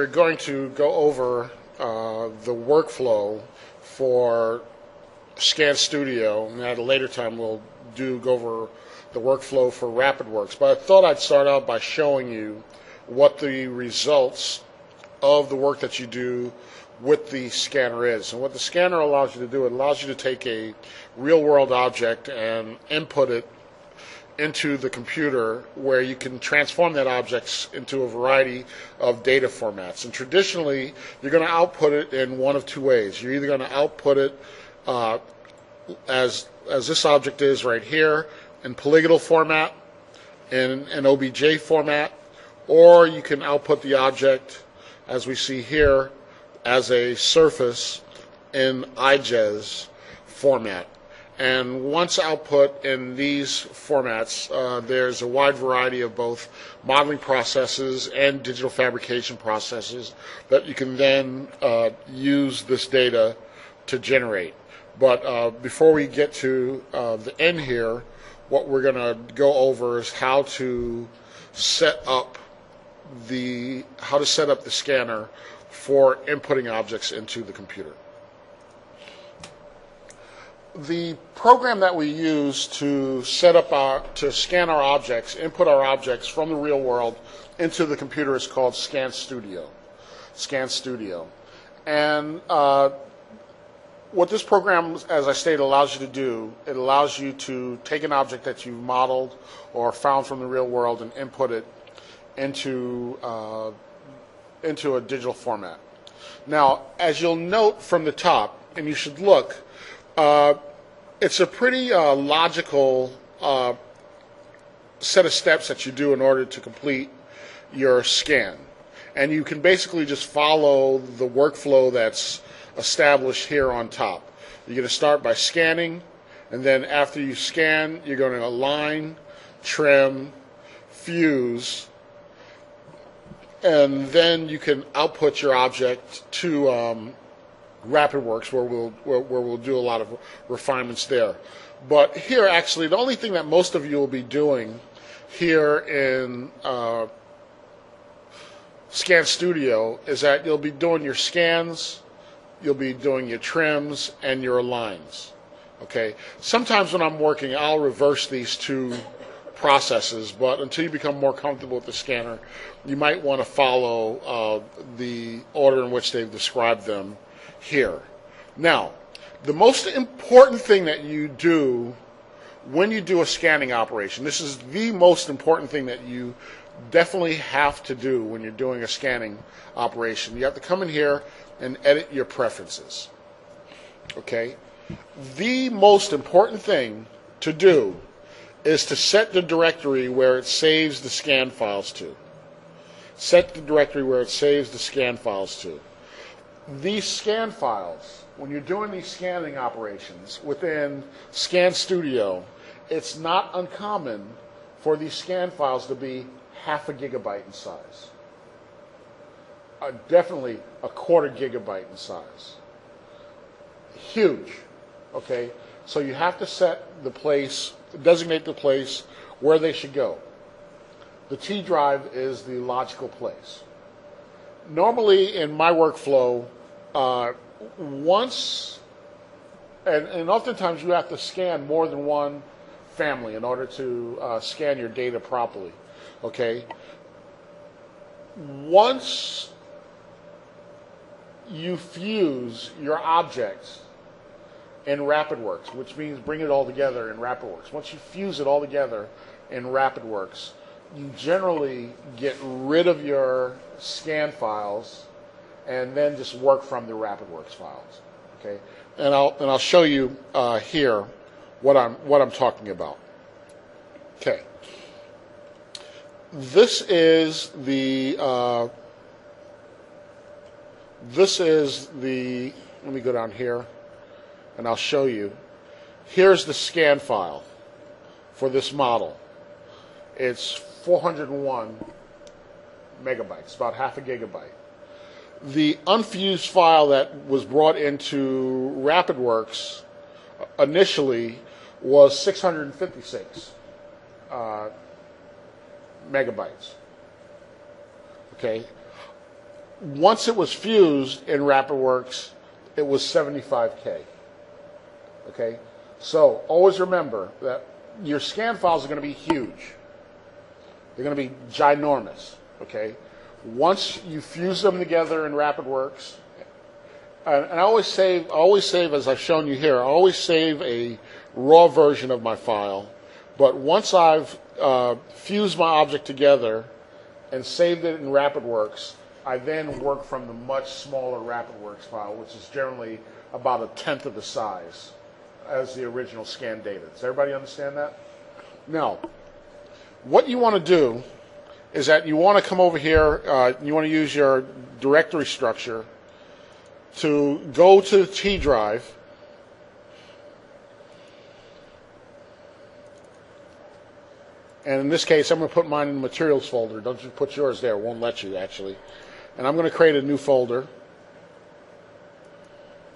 We're going to go over the workflow for Scan Studio, and at a later time we'll go over the workflow for RapidWorks. But I thought I'd start out by showing you what the results of the work that you do with the scanner is. And what the scanner allows you to do, it allows you to take a real-world object and input it into the computer, where you can transform that object into a variety of data formats. And traditionally, you're going to output it in one of two ways. You're either going to output it as this object is right here, in polygonal format, in an OBJ format, or you can output the object, as we see here, as a surface in IGES format. And once output in these formats, there's a wide variety of both modeling processes and digital fabrication processes that you can then use this data to generate. But before we get to the end here, what we're going to go over is how to set up the scanner for inputting objects into the computer. The program that we use to scan our objects, input our objects from the real world into the computer is called Scan Studio. And what this program, as I stated, allows you to do, it allows you to take an object that you've modeled or found from the real world and input it into a digital format. Now, as you'll note from the top, and you should look, it's a pretty logical set of steps that you do in order to complete your scan. And you can basically just follow the workflow that's established here on top. You're going to start by scanning, and then after you scan, you're going to align, trim, fuse, and then you can output your object to RapidWorks, where we'll do a lot of refinements there. But here, actually, the only thing that most of you will be doing here in Scan Studio is that you'll be doing your scans, you'll be doing your trims, and your aligns. Okay. Sometimes when I'm working, I'll reverse these two processes, but until you become more comfortable with the scanner, you might want to follow the order in which they've described them here. Now, the most important thing that you do when you do a scanning operation, this is the most important thing that you definitely have to do when you're doing a scanning operation. You have to come in here and edit your preferences. Okay? The most important thing to do is to set the directory where it saves the scan files to. Set the directory where it saves the scan files to. These scan files, when you're doing these scanning operations within Scan Studio, it's not uncommon for these scan files to be half a gigabyte in size. Definitely a quarter gigabyte in size. Huge. Okay? So you have to set the place, designate the place where they should go. The T drive is the logical place. Normally in my workflow, and oftentimes you have to scan more than one family in order to scan your data properly. Okay? Once you fuse your objects in RapidWorks, which means bring it all together in RapidWorks. Once you fuse it all together in RapidWorks, you generally get rid of your scan files and then just work from the RapidWorks files. Okay, and I'll show you here what I'm talking about. Okay, this is the let me go down here and I'll show you. Here's the scan file for this model. It's 401 megabytes, about half a gigabyte. The unfused file that was brought into RapidWorks initially was 656 megabytes. Okay, once it was fused in RapidWorks, it was 75K. Okay, so always remember that your scan files are going to be huge. They're going to be ginormous. Okay, once you fuse them together in RapidWorks, and I always save, as I've shown you here, I always save a raw version of my file. But once I've fused my object together and saved it in RapidWorks, I then work from the much smaller RapidWorks file, which is generally about 1/10 of the size as the original scan data. Does everybody understand that? Now, what you want to do is that you want to come over here, you want to use your directory structure to go to the T drive, and in this case I'm going to put mine in the materials folder. Don't you put yours there, it won't let you actually. And I'm going to create a new folder,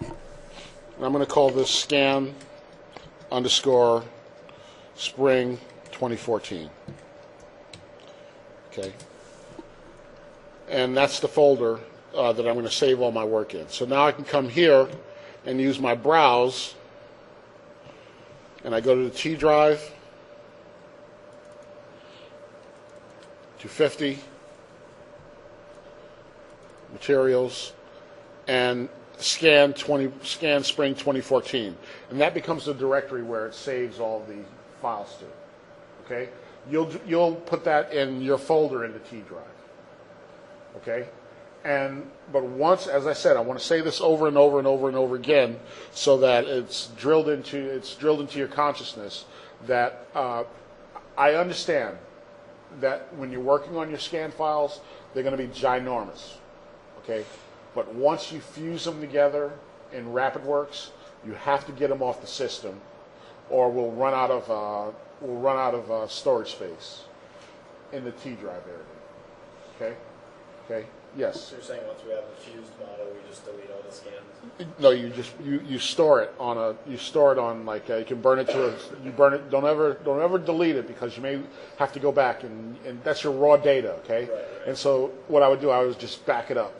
and I'm going to call this scan _ spring 2014. Okay, and that's the folder that I'm going to save all my work in. So now I can come here and use my browse, and I go to the T drive, 250, materials, and scan spring 2014, and that becomes the directory where it saves all the files to. Okay, you'll put that in your folder in the T drive. Okay. But once, as I said, I want to say this over and over and over and over again, so that it's drilled into your consciousness that I understand that when you're working on your scan files, they're going to be ginormous. Okay, but once you fuse them together in RapidWorks, you have to get them off the system, or we'll run out of storage space in the T drive area. Okay. Okay. Yes. So you're saying once we have a fused model, we just delete all the scans? No, you store it on like you can burn it to you burn it. Don't ever delete it, because you may have to go back and that's your raw data. Okay. Right. And so what I would do, I would just back it up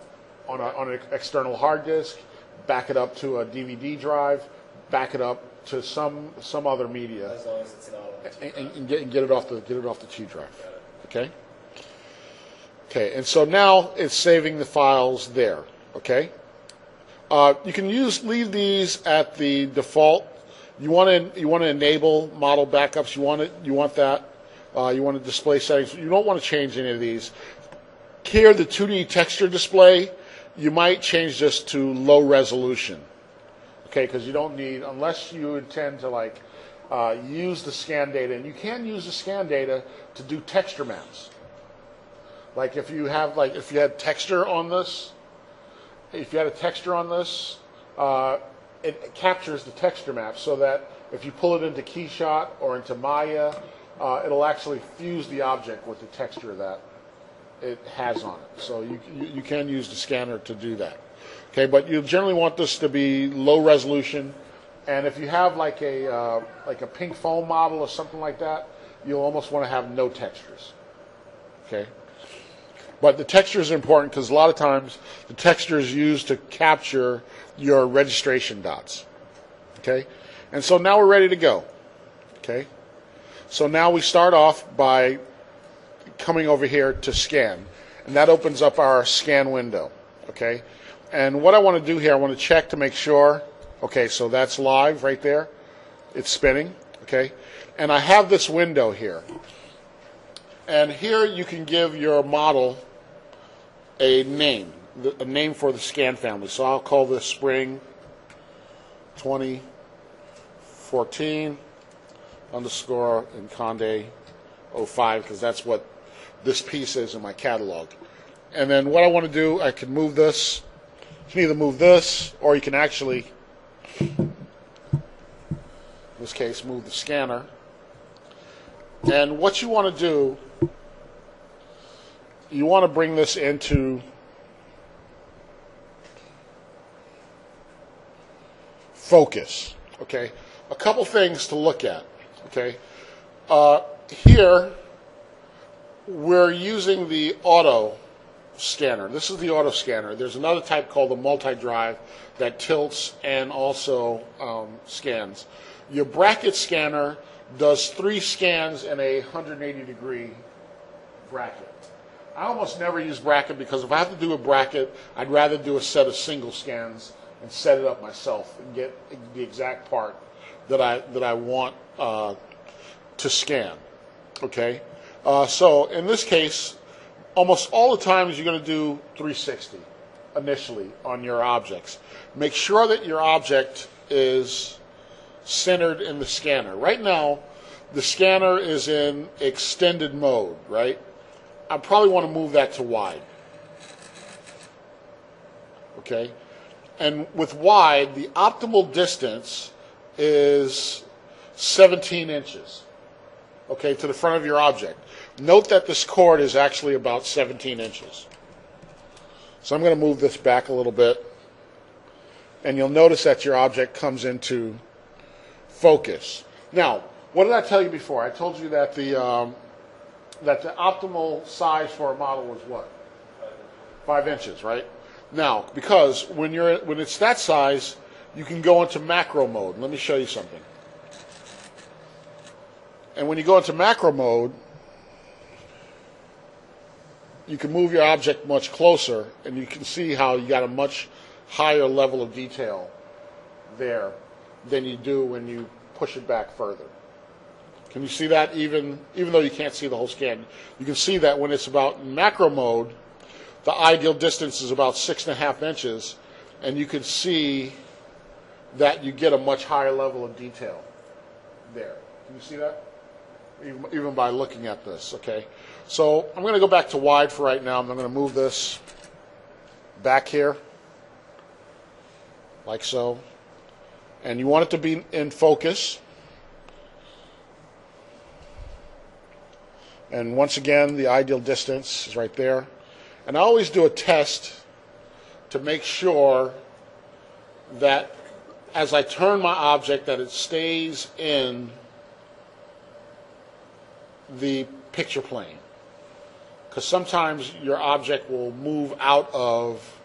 on an external hard disk, back it up to a DVD drive, back it up to some other media. As long as it's not on and get it off the T drive. Okay. Okay, and so now it's saving the files there. Okay, you can leave these at the default. You want to enable model backups. You want that. You want to display settings. You don't want to change any of these. Here, the 2D texture display, you might change this to low resolution. Okay, because you don't need, unless you intend to use the scan data, and you can use the scan data to do texture maps. Like if you had texture on this, it captures the texture map, so that if you pull it into KeyShot or into Maya, it'll actually fuse the object with the texture that it has on it. So you can use the scanner to do that. Okay, but you generally want this to be low resolution, and if you have like a pink foam model or something like that, you'll almost want to have no textures. Okay. But the texture is important, because a lot of times the texture is used to capture your registration dots. Okay? And so now we're ready to go. Okay? So now we start off by coming over here to scan. And that opens up our scan window. Okay? And what I want to do here, I want to check to make sure. Okay, so that's live right there. It's spinning. Okay? And I have this window here. And here you can give your model a name for the scan family. So I'll call this Spring 2014 _ and Conde 05, because that's what this piece is in my catalog. And then what I want to do, I can move this. You can either move this, or you can actually, in this case, move the scanner. And what you want to do, you want to bring this into focus. Okay, a couple things to look at. Okay, here we're using the auto scanner. This is the auto scanner. There's another type called the multi-drive that tilts and also scans. Your bracket scanner does 3 scans in a 180-degree bracket. I almost never use bracket because if I have to do a bracket, I'd rather do a set of single scans and set it up myself and get the exact part that I want to scan. Okay, so in this case, almost all the times you're going to do 360 initially on your objects. Make sure that your object is centered in the scanner. Right now, the scanner is in extended mode, right? I probably want to move that to wide. Okay? And with wide, the optimal distance is 17 inches, okay, to the front of your object. Note that this chord is actually about 17 inches. So I'm going to move this back a little bit, and you'll notice that your object comes into focus. Now, what did I tell you before? I told you that the optimal size for a model was what? 5 inches, right? Now, because when it's that size, you can go into macro mode. Let me show you something. And when you go into macro mode, you can move your object much closer, and you can see how you got a much higher level of detail there than you do when you push it back further. Can you see that? Even though you can't see the whole scan, you can see that when it's about in macro mode, the ideal distance is about 6.5 inches, and you can see that you get a much higher level of detail there. Can you see that? Even by looking at this, okay? So I'm going to go back to wide for right now. I'm going to move this back here, like so. And you want it to be in focus. And once again, the ideal distance is right there. And I always do a test to make sure that as I turn my object that it stays in the picture plane. Because sometimes your object will move out of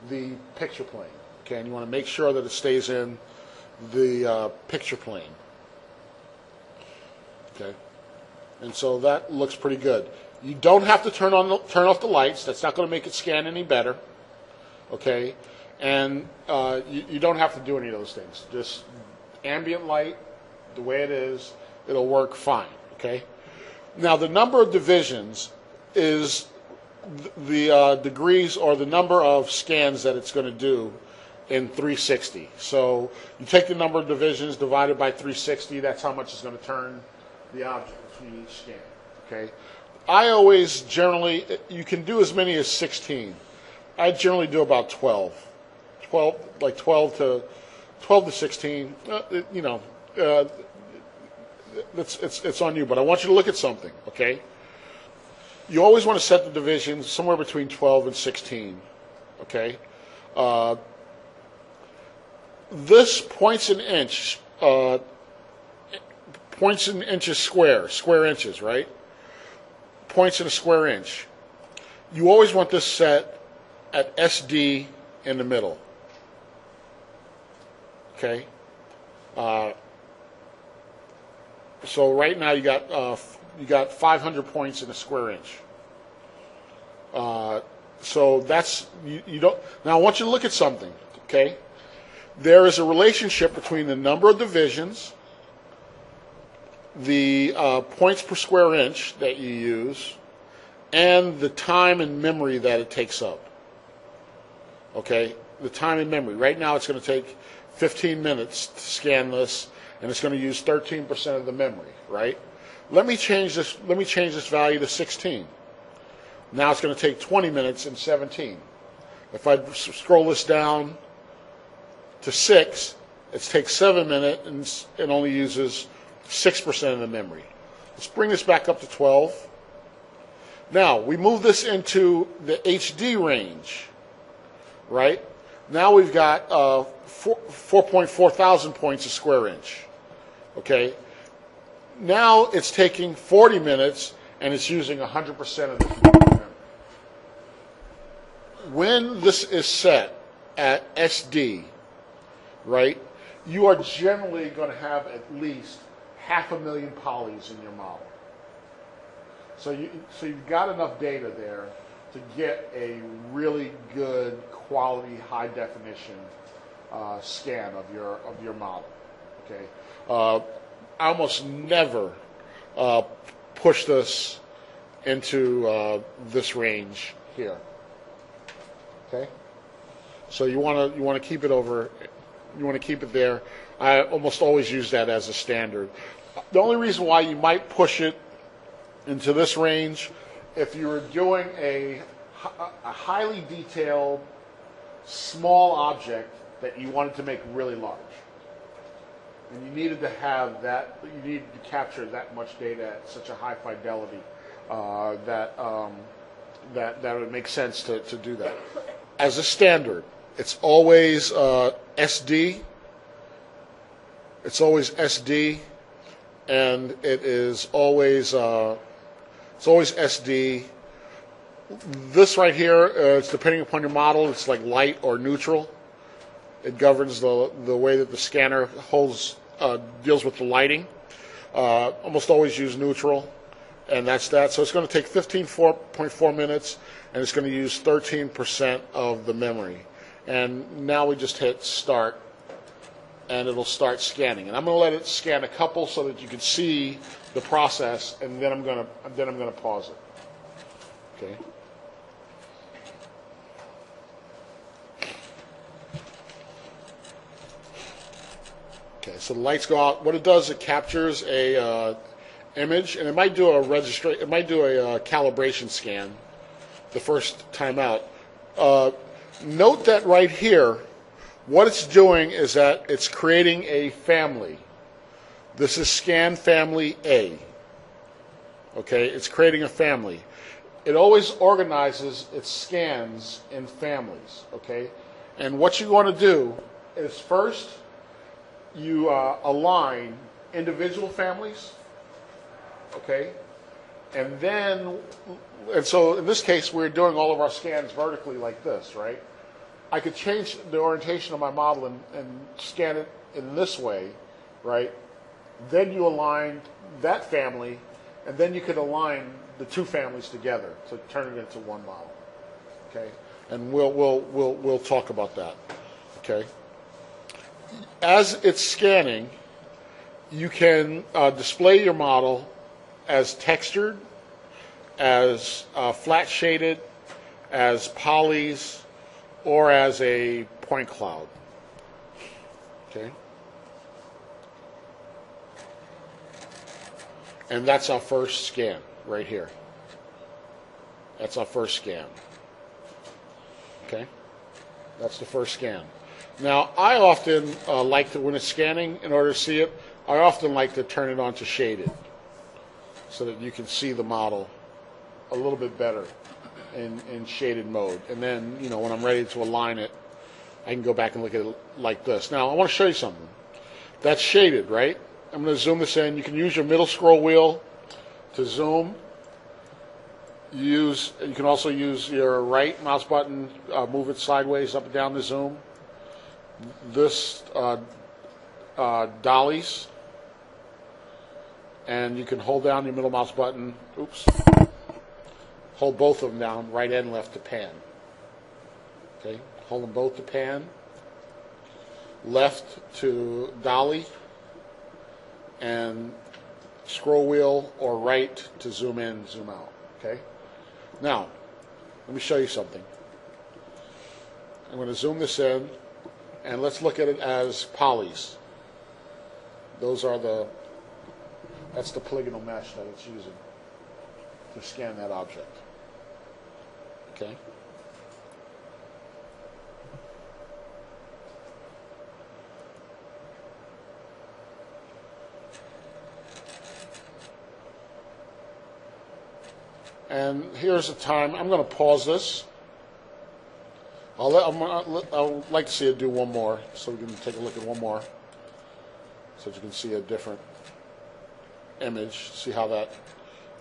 the picture plane. Okay, and you want to make sure that it stays in the picture plane. Okay, and so that looks pretty good. You don't have to turn off the lights. That's not going to make it scan any better. Okay, and you don't have to do any of those things. Just ambient light, the way it is, it'll work fine. Okay. Now the number of divisions is the degrees or the number of scans that it's going to do in 360. So you take the number of divisions divided by 360. That's how much it's going to turn the object between each scan. Okay. I always generally, you can do as many as 16. I generally do about 12. 12 to 16. It's on you, but I want you to look at something, okay? You always want to set the divisions somewhere between 12 and 16, okay? This points in inches square inches, right? Points in a square inch. You always want this set at SD in the middle, okay? So right now you got 500 points in a square inch. So that's you don't. Now I want you to look at something. Okay, there is a relationship between the number of divisions, the points per square inch that you use, and the time and memory that it takes up. Okay, the time and memory. Right now it's going to take 15 minutes to scan this. And it's going to use 13% of the memory, right? Let me change this value to 16. Now it's going to take 20 minutes and 17. If I scroll this down to 6, it takes 7 minutes and it only uses 6% of the memory. Let's bring this back up to 12. Now we move this into the HD range, right? Now we've got 4.4 thousand points a square inch. Okay, now it's taking 40 minutes and it's using 100% of the memory. when this is set at SD, right, you are generally going to have at least 500,000 polys in your model. So you've got enough data there to get a really good quality, high definition scan of your model. Okay, I almost never push this into this range here. Okay, so you want to keep it over. You want to keep it there. I almost always use that as a standard. The only reason why you might push it into this range, if you were doing a highly detailed, small object that you wanted to make really large, and you needed to have that, you needed to capture that much data at such a high fidelity that would make sense to do that. As a standard, it's always SD. It's always SD, and it is always SD. This right here, it's depending upon your model. It's like light or neutral. It governs the way that the scanner deals with the lighting. Almost always use neutral, and that's that. So it's going to take 15.4 minutes, and it's going to use 13% of the memory. And now we just hit start, and it'll start scanning. And I'm going to let it scan a couple so that you can see the process, and then I'm going to pause it. Okay. Okay, so the lights go out. What it does, it captures a image, and it might do a calibration scan the first time out. Note that right here, what it's doing is that it's creating a family. This is scan family A. Okay, it's creating a family. It always organizes its scans in families. Okay, and what you want to do is first you align individual families. Okay, and so in this case we're doing all of our scans vertically like this, right? I could change the orientation of my model and scan it in this way, right? Then you align that family, and then you could align the two families together to turn it into one model. Okay, and we'll talk about that. Okay, as it's scanning, you can display your model as textured, as flat shaded, as polys, or as a point cloud. Okay, and that's our first scan right here. That's our first scan. Okay, that's the first scan. Now, I often like to, when it's scanning, in order to see it, I often like to turn it on to shaded so that you can see the model a little bit better in shaded mode. And then, when I'm ready to align it, I can go back and look at it like this. Now, I want to show you something. That's shaded, right? I'm going to zoom this in. You can use your middle scroll wheel to zoom. You can also use your right mouse button, move it sideways up and down to zoom. This dollies, and you can hold down your middle mouse button. Oops. Hold both of them down, right and left, to pan. Okay, hold them both to pan. Left to dolly, and scroll wheel or right to zoom in, zoom out. Okay. Now, let me show you something. I'm going to zoom this in, and let's look at it as polys. That's the polygonal mesh that it's using to scan that object. Okay. And here's the time. I'm going to pause this. I'd like to see it do one more, so we can take a look at one more, so that you can see a different image, see how that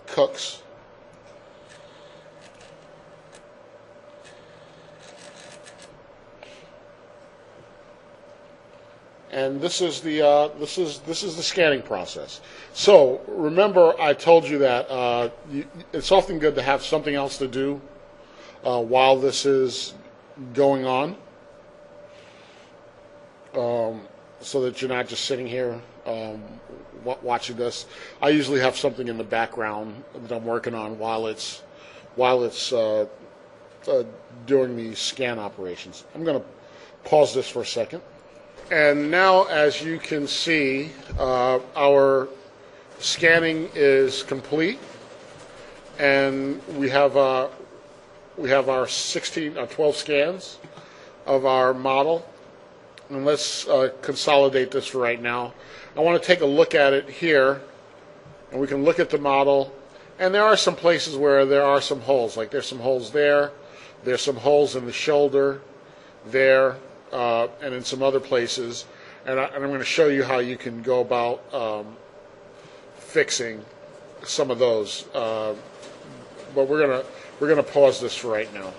cooks. And this is the scanning process. So remember, I told you that it's often good to have something else to do while this is going on, so that you're not just sitting here watching this. I usually have something in the background that I'm working on while it's doing the scan operations. I'm going to pause this for a second. And now, as you can see, our scanning is complete, and we have our 12 scans of our model. And let's consolidate this for right now. I want to take a look at it here, and we can look at the model. And there are some places where there are some holes, like there's some holes there, there's some holes in the shoulder there, and in some other places. And I'm going to show you how you can go about fixing some of those. But we're gonna pause this for right now.